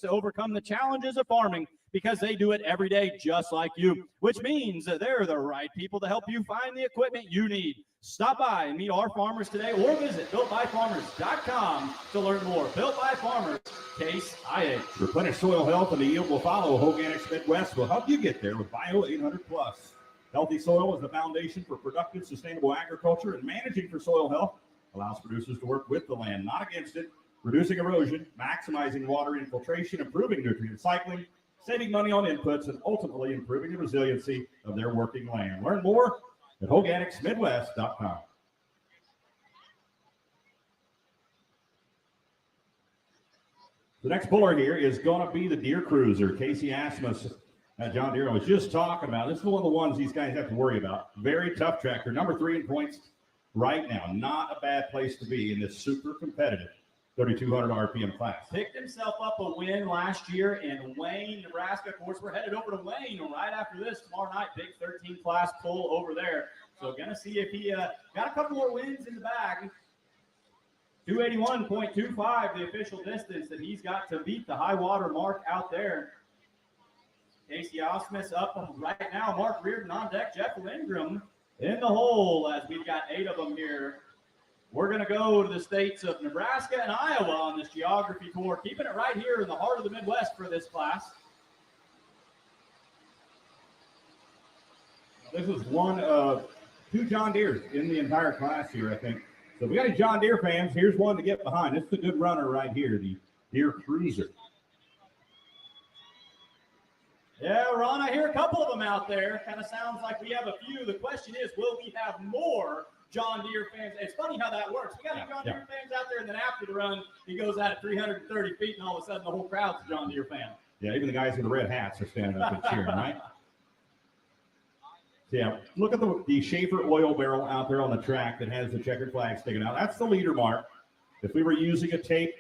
to overcome the challenges of farming because they do it every day just like you, which means that they're the right people to help you find the equipment you need. Stop by and meet our farmers today or visit builtbyfarmers.com to learn more. Built by Farmers, Case IH. Replenish soil health and the yield will follow. Organics Midwest will help you get there with Bio 800 Plus. Healthy soil is the foundation for productive, sustainable agriculture, and managing for soil health allows producers to work with the land, not against it, reducing erosion, maximizing water infiltration, improving nutrient cycling, saving money on inputs, and ultimately improving the resiliency of their working land. Learn more at organicsmidwest.com. The next puller here is going to be the Deere Cruiser. Casey Asmus at John Deere was just talking about. This is one of the ones these guys have to worry about. Very tough tractor. Number 3 in points right now. Not a bad place to be in this super competitive 3,200 RPM class. Picked himself up a win last year in Wayne, Nebraska. Of course, we're headed over to Wayne right after this tomorrow night. Big 13 class pull over there. So going to see if he got a couple more wins in the bag. 281.25, the official distance that he's got to beat the high water mark out there. Casey Osmus up right now. Mark Reardon on deck. Jeff Lindgren in the hole as we've got 8 of them here. We're going to go to the states of Nebraska and Iowa on this geography tour, keeping it right here in the heart of the Midwest for this class. This is one of 2 John Deeres in the entire class here, I think. So if we got any John Deere fans, here's one to get behind. This is a good runner right here, the Deere Cruiser. Yeah, Ron, I hear a couple of them out there. Kind of sounds like we have a few. The question is, will we have more John Deere fans? It's funny how that works. We got John Deere fans out there, and then after the run, he goes out at 330 feet, and all of a sudden the whole crowd's a John Deere fan. Yeah, even the guys with the red hats are standing up and cheering, right? So yeah, look at the Schaefer oil barrel out there on the track that has the checkered flag sticking out. That's the leader mark. If we were using a tape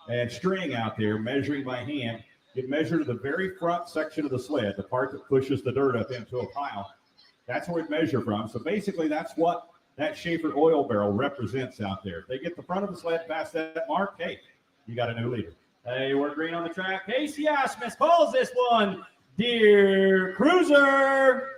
and string out there, measuring by hand, it measured the very front section of the sled, the part that pushes the dirt up into a pile. That's where it measure from. So basically, that's what that Schaefer oil barrel represents out there. If they get the front of the sled past that mark, hey, you got a new leader. Hey, we're green on the track. Casey Asmus calls this one Deere Cruiser.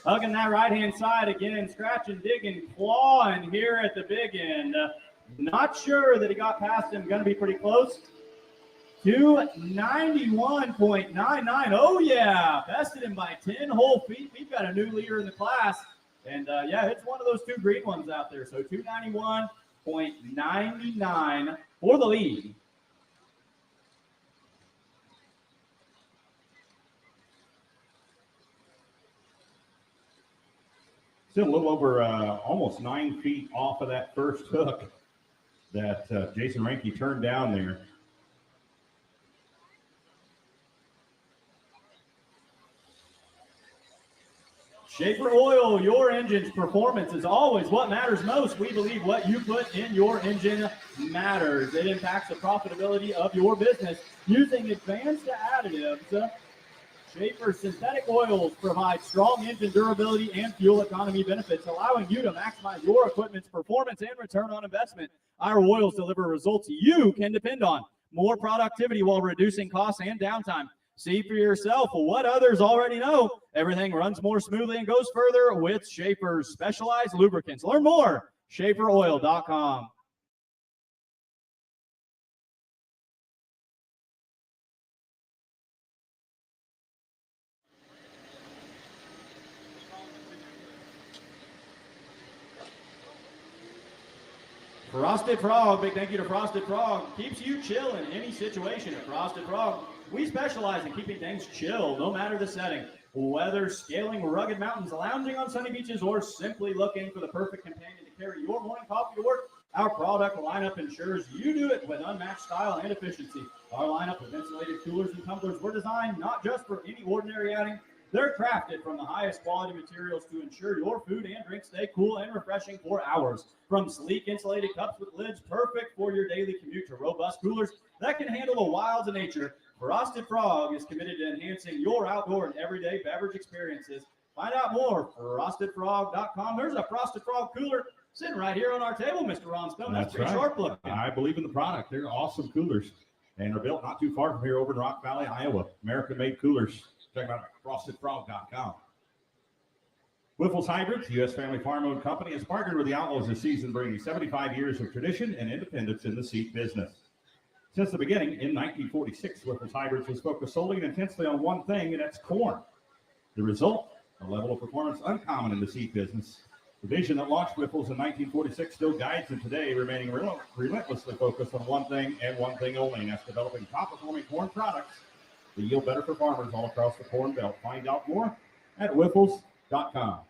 Hugging that right-hand side again, scratching, digging, clawing here at the big end. Not sure that he got past him. Going to be pretty close. 291.99. Oh, yeah. Bested him by 10 whole feet. We've got a new leader in the class. And, yeah, it's one of those 2 green ones out there. So 291.99 for the lead. Still a little over almost 9 feet off of that first hook that Jason Ranke turned down there. Schaefer Oil, your engine's performance is always what matters most. We believe what you put in your engine matters. It impacts the profitability of your business. Using advanced additives, Schaefer synthetic oils provide strong engine durability and fuel economy benefits, allowing you to maximize your equipment's performance and return on investment. Our oils deliver results you can depend on. More productivity while reducing costs and downtime. See for yourself what others already know. Everything runs more smoothly and goes further with Schaefer's specialized lubricants. Learn more, SchaeferOil.com. Frosted Frog, big thank you to Frosted Frog. Keeps you chill in any situation at Frosted Frog. We specialize in keeping things chill, no matter the setting. Whether scaling rugged mountains, lounging on sunny beaches, or simply looking for the perfect companion to carry your morning coffee to work, our product lineup ensures you do it with unmatched style and efficiency. Our lineup of insulated coolers and tumblers were designed not just for any ordinary outing, They're crafted from the highest quality materials to ensure your food and drink stay cool and refreshing for hours. From sleek insulated cups with lids, perfect for your daily commute, to robust coolers that can handle the wilds of nature, Frosted Frog is committed to enhancing your outdoor and everyday beverage experiences. Find out more at frostedfrog.com. There's a Frosted Frog cooler sitting right here on our table, Mr. Ron Stone. That's pretty sharp looking. I believe in the product. They're awesome coolers, and they're built not too far from here over in Rock Valley, Iowa. American-made coolers. Check them out at frostedfrog.com. Whiffles Hybrids, U.S. family farm-owned company, has partnered with the Outlaws this season, bringing 75 years of tradition and independence in the seed business. Since the beginning, in 1946, Whiffles Hybrids was focused solely and intensely on one thing, and that's corn. The result, a level of performance uncommon in the seed business. The vision that launched Whiffles in 1946 still guides them today, remaining relentlessly focused on one thing and one thing only, and that's developing top-performing corn products that yield better for farmers all across the Corn Belt. Find out more at whiffles.com.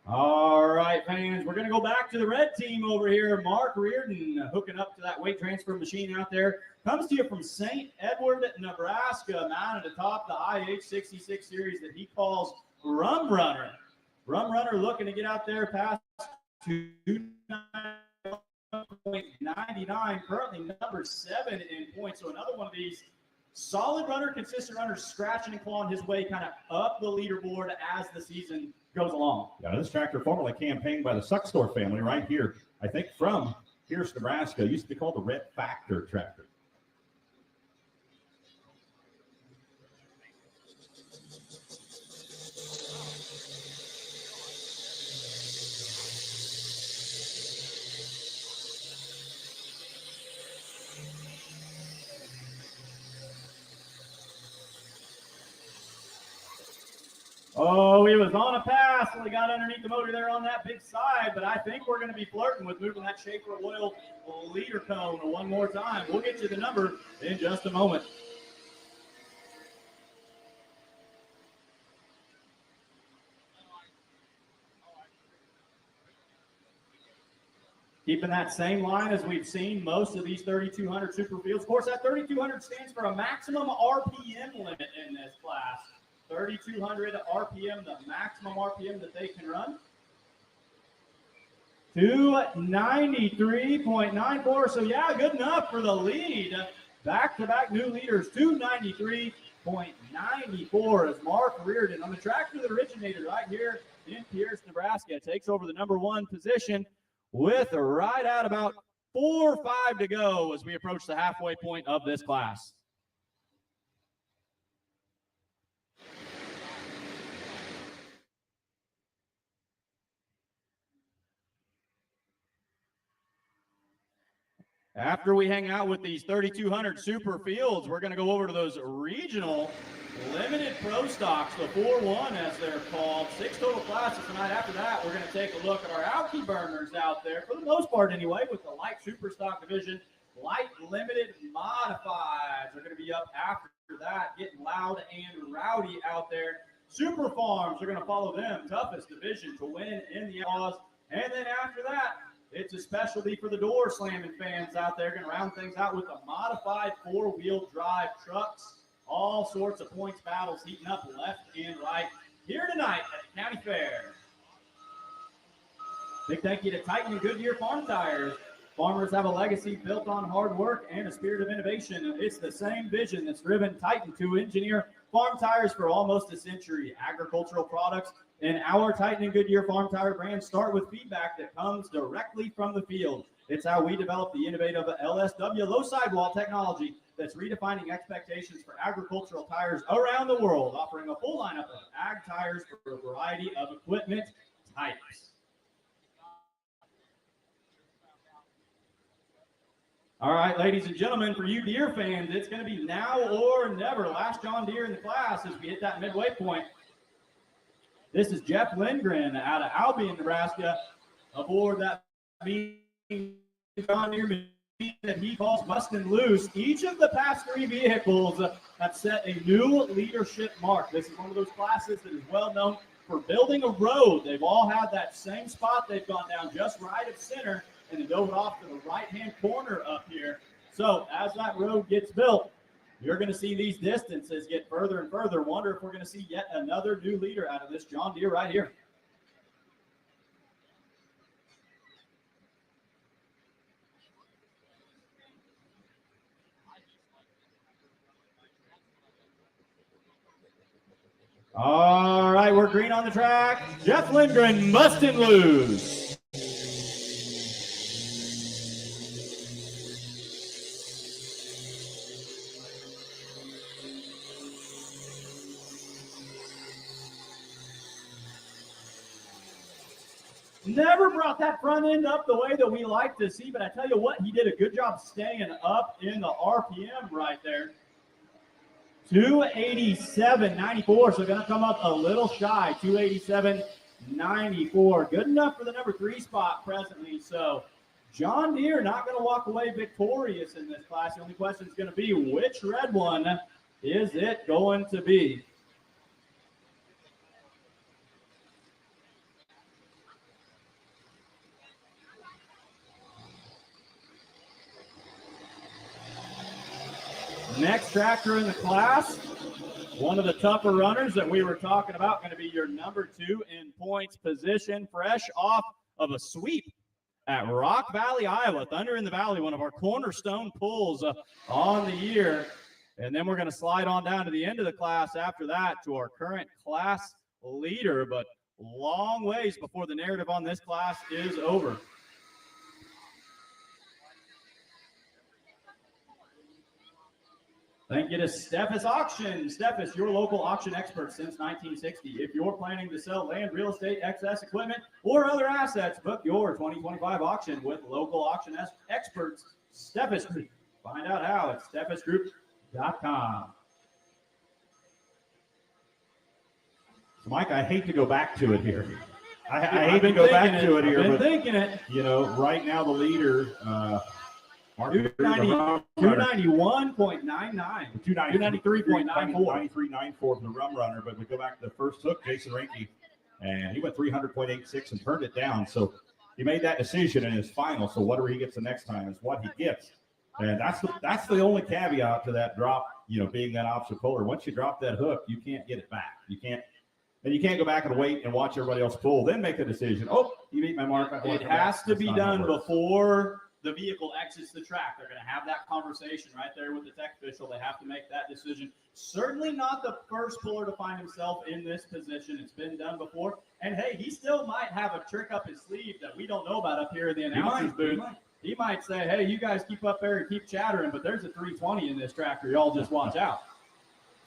All right, fans, we're going to go back to the red team over here. Mark Reardon hooking up to that weight transfer machine out there. Comes to you from St. Edward, Nebraska, mounted atop the IH66 series that he calls Rum Runner. Rum Runner looking to get out there past 299, currently number 7 in points. So another one of these solid runner, consistent runner, scratching and clawing his way kind of up the leaderboard as the season goes along. Yeah, this tractor formerly campaigned by the Suckstore family right here, I think from Pierce, Nebraska. It used to be called the Red Factor tractor. Oh, he was on a pass when he got underneath the motor there on that big side, but I think we're going to be flirting with moving that Schaefer Oil leader cone one more time. We'll get you the number in just a moment. Keeping that same line as we've seen most of these 3200 super fields. Of course, that 3200 stands for a maximum RPM limit in this class. 3,200 RPM, the maximum RPM that they can run. 293.94. So, yeah, good enough for the lead. Back-to-back new leaders, 293.94 as Mark Reardon on the tractor that originated right here in Pierce, Nebraska. Takes over the number 1 position with right at about 4 or 5 to go as we approach the halfway point of this class. After we hang out with these 3,200 super fields, we're going to go over to those regional limited pro stocks, the 4-1 as they're called. 6 total classes tonight. After that, we're going to take a look at our Alki burners out there, for the most part anyway, with the light super stock division. Light limited modifieds are going to be up after that, getting loud and rowdy out there. Super farms are going to follow them. Toughest division to win in the Outlaws. And then after that, it's a specialty for the door slamming fans out there. Going to round things out with the modified 4-wheel drive trucks. All sorts of points battles heating up left and right here tonight at the County Fair. Big thank you to Titan and Goodyear Farm Tires. Farmers have a legacy built on hard work and a spirit of innovation. It's the same vision that's driven Titan to engineer farm tires for almost a century. Agricultural products and our Titan and Goodyear Farm Tire brands start with feedback that comes directly from the field. It's how we develop the innovative LSW low sidewall technology that's redefining expectations for agricultural tires around the world, offering a full lineup of ag tires for a variety of equipment types. All right, ladies and gentlemen, for you Deere fans, it's going to be now or never. Last John Deere in the class as we hit that midway point. This is Jeff Lindgren out of Albion, Nebraska, aboard that John Deere machine that he calls Bustin Loose. Each of the past 3 vehicles have set a new leadership mark. This is one of those classes that is well known for building a road. They've all had that same spot. They've gone down just right of center and then dove it off to the right-hand corner up here. So as that road gets built, You're going to see these distances get further and further. Wonder if we're going to see yet another new leader out of this John Deere right here. All right, we're green on the track. Jeff Lindgren, Bustin Loose. Never brought that front end up the way that we like to see, but I tell you what, he did a good job staying up in the RPM right there. 287.94, so going to come up a little shy, 287.94. Good enough for the number 3 spot presently. So John Deere not going to walk away victorious in this class. The only question is going to be, which red one is it going to be? Next tractor in the class, one of the tougher runners that we were talking about, going to be your number 2 in points position, fresh off of a sweep at Rock Valley, Iowa. Thunder in the Valley, one of our cornerstone pulls on the year. And then we're going to slide on down to the end of the class after that to our current class leader, but long ways before the narrative on this class is over. Thank you to Steffes Auction. Steffes, your local auction expert since 1960. If you're planning to sell land, real estate, excess equipment, or other assets, book your 2025 auction with local auction experts, Steffes Group. Find out how at steffesgroup.com. So, Mike, I hate to go back to it here. I hate to go back to it here, but thinking it. You know, right now the leader, 291.99. 293.94. 93.94 for the Rum Runner. But we go back to the first hook, Jason Reinke, and he went 300.86 and turned it down. So he made that decision in his final. So whatever he gets the next time is what he gets. And that's the only caveat to that drop, you know, being that opposite polar. Once you drop that hook, you can't get it back. You can't go back and wait and watch everybody else pull, then make a decision. Oh, you beat my mark. It has to be done before the vehicle exits the track. They're going to have that conversation right there with the tech official. They have to make that decision. Certainly not the first puller to find himself in this position. It's been done before. And hey, he still might have a trick up his sleeve that we don't know about up here in the announcer's booth. He might say, hey, you guys keep up there and keep chattering, but there's a 320 in this tractor. Y'all just watch out.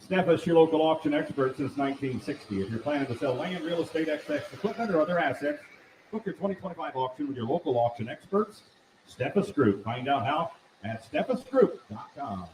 Steffes, your local auction expert since 1960. If you're planning to sell land, real estate, excess equipment, or other assets, book your 2025 auction with your local auction experts, Steffes Group. Find out how at steffesgroup.com.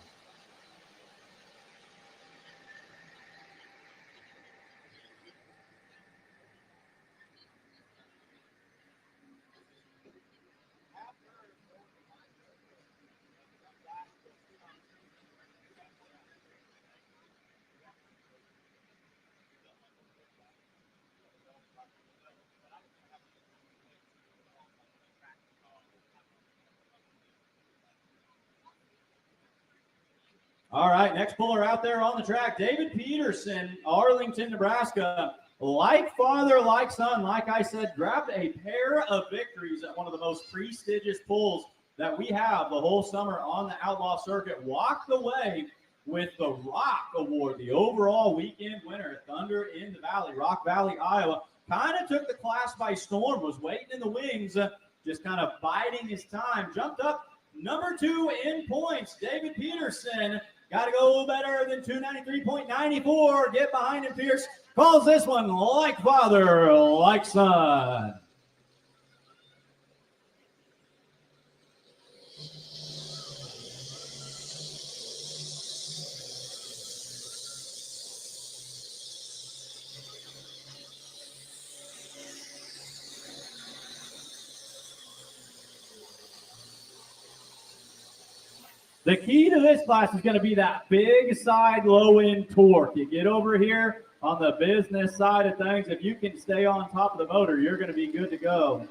All right, next puller out there on the track, David Peterson, Arlington, Nebraska. Like father, like son, like I said, grabbed a pair of victories at one of the most prestigious pulls that we have the whole summer on the Outlaw circuit. Walked away with the Rock Award, the overall weekend winner at Thunder in the Valley, Rock Valley, Iowa. Kind of took the class by storm, was waiting in the wings, just kind of biding his time. Jumped up number 2 in points, David Peterson. Got to go better than 293.94. Get behind him, Pierce. Calls this one like father, like son. The key to this class is going to be that big side low end torque. You get over here on the business side of things. If you can stay on top of the motor, you're going to be good to go.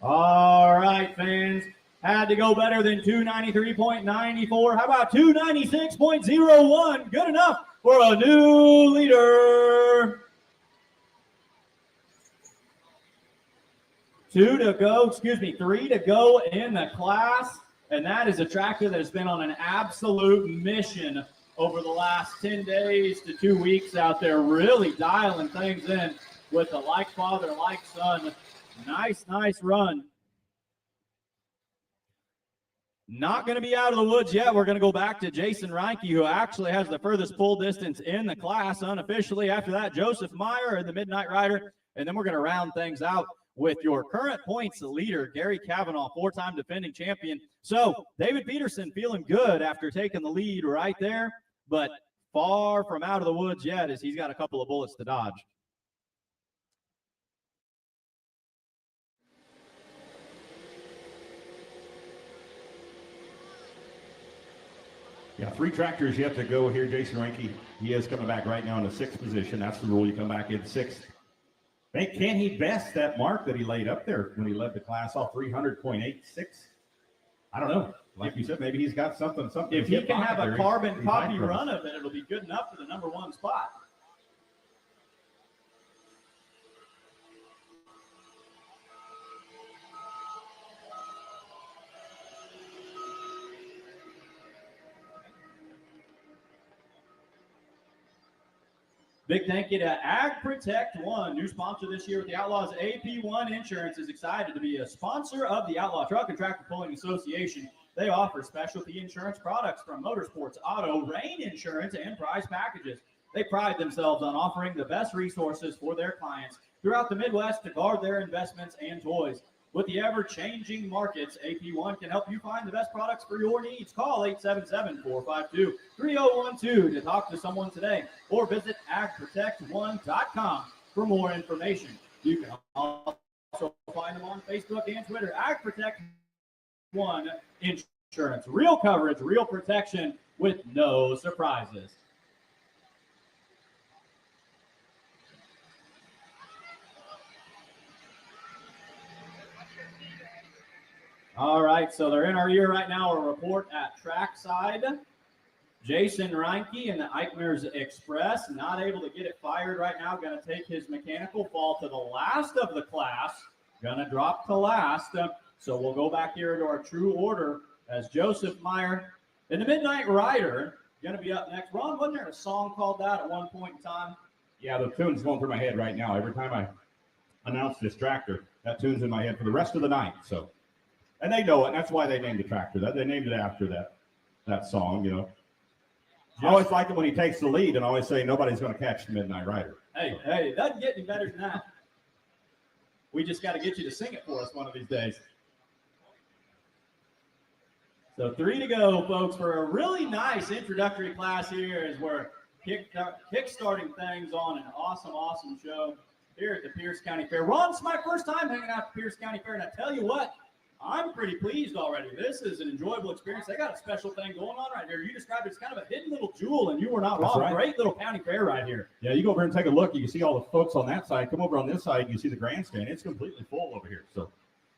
All right, fans. Had to go better than 293.94. How about 296.01? Good enough for a new leader. 3 to go in the class. And that is a tractor that has been on an absolute mission over the last 10 days to 2 weeks out there, really dialing things in with a like father, like son. Nice run. Not going to be out of the woods yet. We're going to go back to Jason Reinke, who actually has the furthest pull distance in the class unofficially. After that, Joseph Meyer and the Midnight Rider. And then we're going to round things out with your current points leader, Gary Cavanaugh, 4-time defending champion. So David Peterson feeling good after taking the lead right there, but far from out of the woods yet as he's got a couple of bullets to dodge. Yeah, 3 tractors yet to go here. Jason Reinke, he is coming back right now in the 6th position. That's the rule. You come back in 6th. Can he best that mark that he laid up there when he led the class off, 300.86? I don't know. Like you said, maybe he's got something. If he can have a carbon copy run of it, it'll be good enough for the number 1 spot. Big thank you to Ag Protect One, new sponsor this year with the Outlaws. AP1 Insurance is excited to be a sponsor of the Outlaw Truck and Tractor Pulling Association. They offer specialty insurance products from motorsports, auto, rain insurance, and prize packages. They pride themselves on offering the best resources for their clients throughout the Midwest to guard their investments and toys. With the ever-changing markets, AP1 can help you find the best products for your needs. Call 877-452-3012 to talk to someone today, or visit agprotect1.com for more information. You can also find them on Facebook and Twitter. Ag Protect One Insurance. Real coverage, real protection with no surprises. All right, so they're in our ear right now. A report at trackside. Jason Reinke and the Eichner's Express, not able to get it fired right now. Going to take his mechanical fall to the last of the class. Going to drop to last. So we'll go back here to our true order as Joseph Meyer and the Midnight Rider going to be up next. Ron, wasn't there a song called that at one point in time? Yeah, the tune's going through my head right now. Every time I announce this tractor, that tune's in my head for the rest of the night. So. And they know it, and that's why they named the tractor that. They named it after that song, you know. I always like it when he takes the lead and always say nobody's going to catch the Midnight Rider. Hey, it doesn't get any better than that. We just got to get you to sing it for us one of these days. So 3 to go, folks, for a really nice introductory class here as we're kick-starting things on an awesome show here at the Pierce County Fair. Ron, it's my first time hanging out at the Pierce County Fair, and I tell you what, I'm pretty pleased already. This is an enjoyable experience. They got a special thing going on right here. You described it as kind of a hidden little jewel, and you were not wrong. Right. Great little county fair right here. Yeah, you go over and take a look. You can see all the folks on that side. Come over on this side, you see the grandstand. It's completely full over here. So,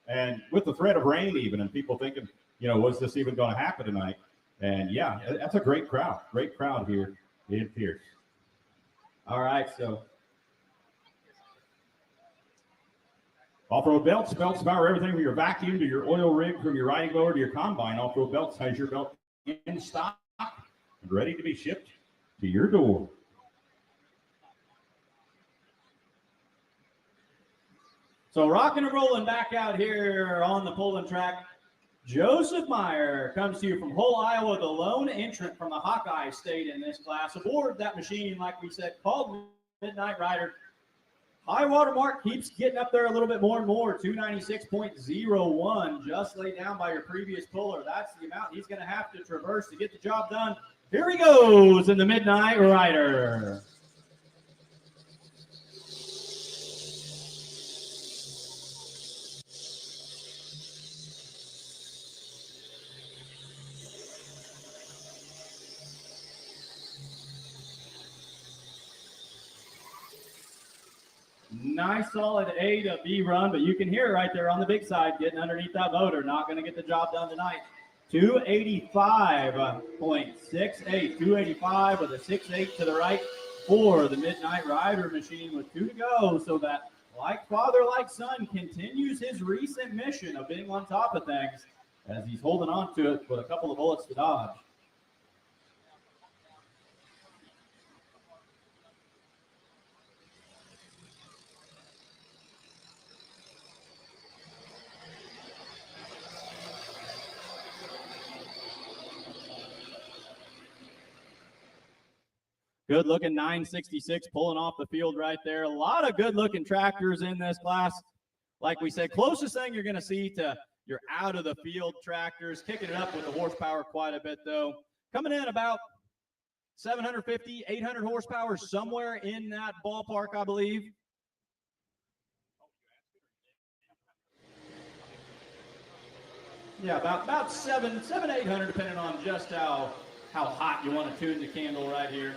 and with the threat of rain even, and people thinking, you know, was this even going to happen tonight? And yeah, that's a great crowd. Great crowd here in Pierce. All right, so. Off-road belts power everything from your vacuum to your oil rig, from your riding mower to your combine. Off-road belts has your belt in stock and ready to be shipped to your door. So rocking and rolling back out here on the pulling track. Joseph Meyer comes to you from Hull, Iowa, the lone entrant from the Hawkeye State in this class. Aboard that machine, like we said, called Midnight Rider. High water mark keeps getting up there a little bit more and more, 296.01, just laid down by your previous puller. That's the amount he's going to have to traverse to get the job done. Here he goes in the Midnight Rider. nice solid A to B run, but you can hear it right there on the big side, getting underneath that motor. Not going to get the job done tonight. 285.68, 285 with a 6.8 to the right for the Midnight Rider machine with 2 to go. So that like father, like son continues his recent mission of being on top of things as he's holding on to it with a couple of bullets to dodge. Good looking 966 pulling off the field right there. A lot of good looking tractors in this class. Like we said, closest thing you're going to see to your out of the field tractors, kicking it up with the horsepower quite a bit though. Coming in about 750, 800 horsepower, somewhere in that ballpark, I believe. Yeah, about 800, depending on just how hot you want to tune the candle right here.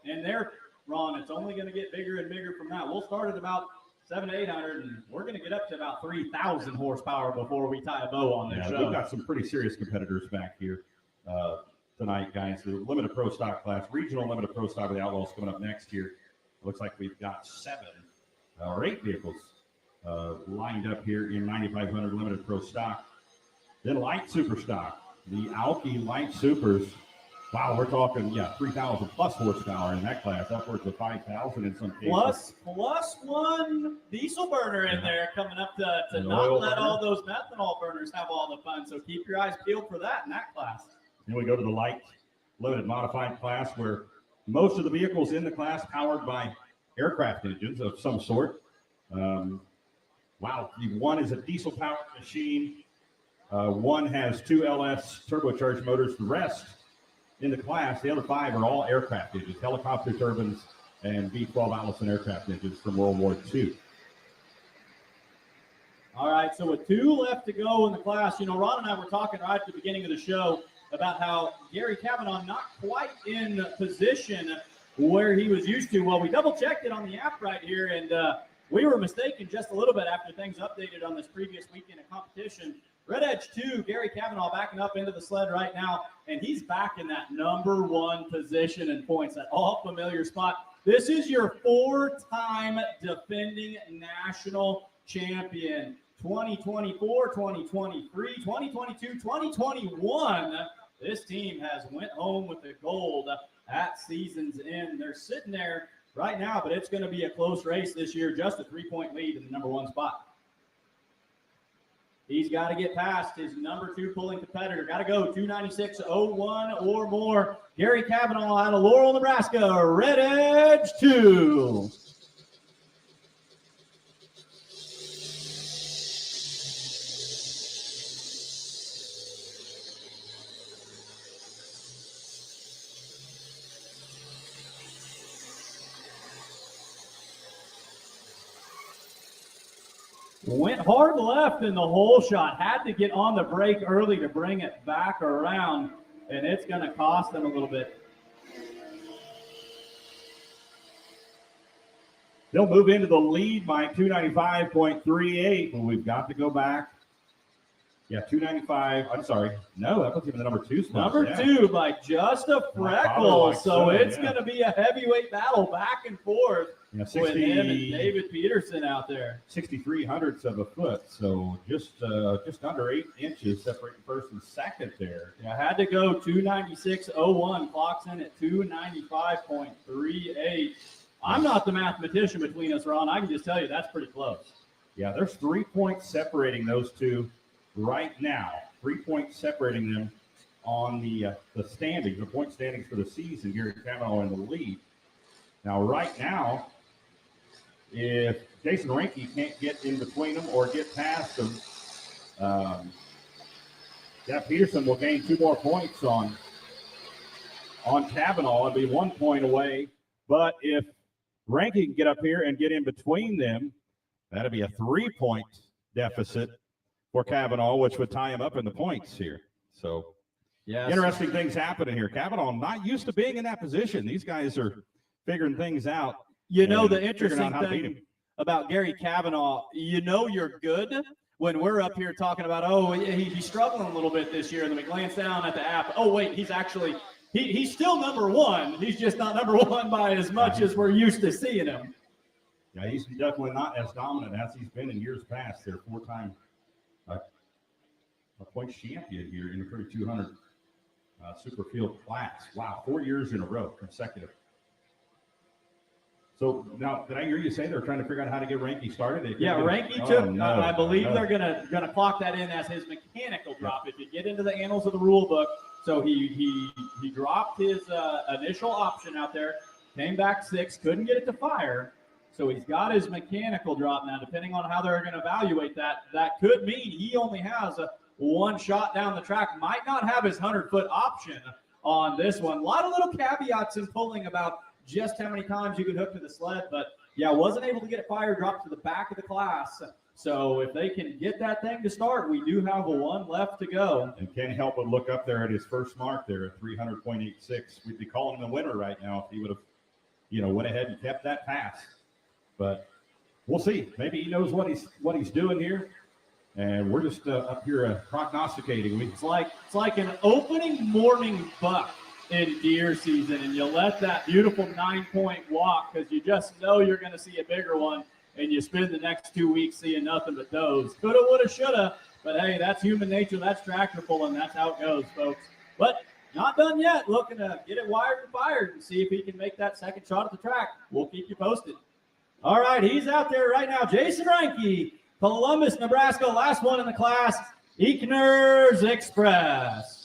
And there, Ron, it's only going to get bigger and bigger from that. We'll start at about 700 to 800, and we're going to get up to about 3,000 horsepower before we tie a bow on this show. We've got some pretty serious competitors back here tonight, guys. The limited pro stock class, regional limited pro stock of the Outlaws coming up next year. Looks like we've got 7 or 8 vehicles lined up here in 9,500 limited pro stock. Then light super stock, the Alki light supers. Wow, we're talking, 3,000 plus horsepower in that class, upwards of 5,000 in some cases. Plus one diesel burner in there coming up to not let all those methanol burners have all the fun. So keep your eyes peeled for that in that class. Then we go to the light limited modified class where most of the vehicles in the class powered by aircraft engines of some sort. One is a diesel powered machine. One has 2 LS turbocharged motors. The rest in the class, the other 5 are all aircraft engines, helicopter turbines, and B-12 Allison aircraft engines from World War II. All right, so with 2 left to go in the class, Ron and I were talking right at the beginning of the show about how Gary Kavanaugh not quite in position where he was used to. Well, we double-checked it on the app right here, and we were mistaken just a little bit after things updated on this previous weekend of competition. Red Edge 2, Gary Kavanaugh backing up into the sled right now, and he's back in that number 1 position in points, that all-familiar spot. This is your 4-time defending national champion. 2024, 2023, 2022, 2021. This team has went home with the gold at season's end. They're sitting there right now, but it's going to be a close race this year, just a 3-point lead in the number 1 spot. He's got to get past his number 2 pulling competitor. Got to go 296.01 or more. Gary Kavanaugh out of Laurel, Nebraska, Red Edge 2. Went hard left in the hole shot. Had to get on the brake early to bring it back around, and it's going to cost them a little bit. They'll move into the lead by 295.38, but we've got to go back. 295. I'm sorry. No, that wasn't even the number 2 spot. Number 2 by just a freckle. So it's going to be a heavyweight battle back and forth with him and David Peterson out there. 63 hundredths of a foot. So just under 8 inches separating first and second there. Yeah, had to go 296.01. Clocks in at 295.38. I'm not the mathematician between us, Ron. I can just tell you that's pretty close. Yeah, there's 3 points separating those two right now. 3 points separating them on the standings, the point standings for the season. Gary Kavanaugh in the lead. Now, right now, if Jason Reinke can't get in between them or get past them, Peterson will gain 2 more points on Kavanaugh and be 1 point away. But if Reinke can get up here and get in between them, that'd be a 3-point deficit for Kavanaugh, which would tie him up in the points here. So, interesting things happening here. Kavanaugh not used to being in that position. These guys are figuring things out You know, and the figuring interesting out how to beat thing him. about Gary Kavanaugh, you know you're good when we're up here talking about, oh, he's struggling a little bit this year, and then we glance down at the app. Oh, wait, he's actually he's still number one. He's just not number one by as much as we're used to seeing him. Yeah, he's definitely not as dominant as he's been in years past. They're four-time points champion here in the 3200 Superfield class. Wow, 4 years in a row, consecutive. So now, did I hear you say they're trying to figure out how to get Ranky started? Yeah, Ranky took. I believe they're gonna clock that in as his mechanical drop. If you get into the annals of the rule book, so he dropped his initial option out there, came back 6, couldn't get it to fire, so he's got his mechanical drop now. Depending on how they're going to evaluate that, that could mean he only has one shot down the track. Might not have his 100-foot option on this one. A lot of little caveats in pulling about just how many times you could hook to the sled, but yeah, wasn't able to get it fired, dropped to the back of the class. So if they can get that thing to start, we do have one left to go. And can't help but look up there at his first mark there at 300.86. We'd be calling him a winner right now if he would have, went ahead and kept that pass. But we'll see. Maybe he knows what he's doing here, and we're just up here prognosticating. It's like an opening morning buck in deer season, and you let that beautiful 9-point walk because you just know you're going to see a bigger one, and you spend the next 2 weeks seeing nothing but those. Coulda, woulda, shoulda, but hey, that's human nature. That's tractor pulling. That's how it goes, folks. But not done yet. Looking to get it wired and fired and see if he can make that second shot at the track. We'll keep you posted. All right, he's out there right now. Jason Reinke, Columbus, Nebraska, last one in the class, Eekner's Express.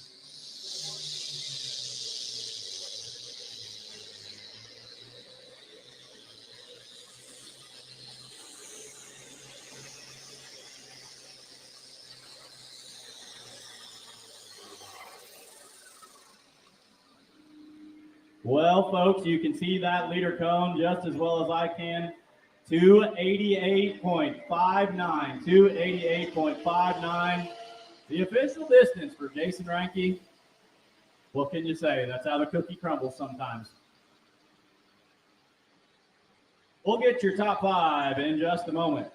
Well, folks, you can see that leader cone just as well as I can. 288.59, 288.59. The official distance for Jason Reinke. What can you say? That's how the cookie crumbles sometimes. We'll get your top 5 in just a moment.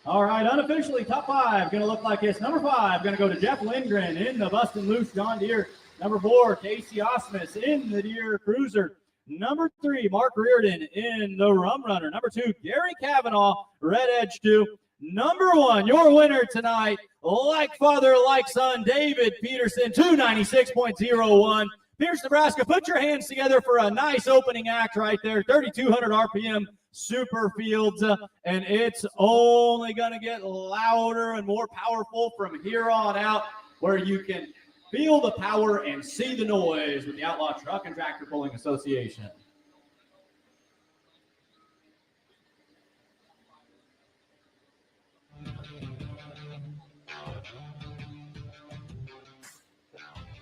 All right, unofficially, top 5 going to look like this. Number 5 going to go to Jeff Lindgren in the Bustin Loose John Deere. Number 4, Casey Osmus in the Deere Cruiser. Number 3, Mark Reardon in the Rum Runner. Number 2, Gary Kavanaugh, Red Edge 2. Number 1, your winner tonight, like father, like son, David Peterson, 296.01. Pierce, Nebraska, put your hands together for a nice opening act right there, 3,200 RPM. Super Fields, and it's only going to get louder and more powerful from here on out, where you can feel the power and see the noise with the Outlaw Truck and Tractor Pulling Association.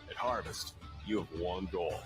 At Harvest, you have one goal: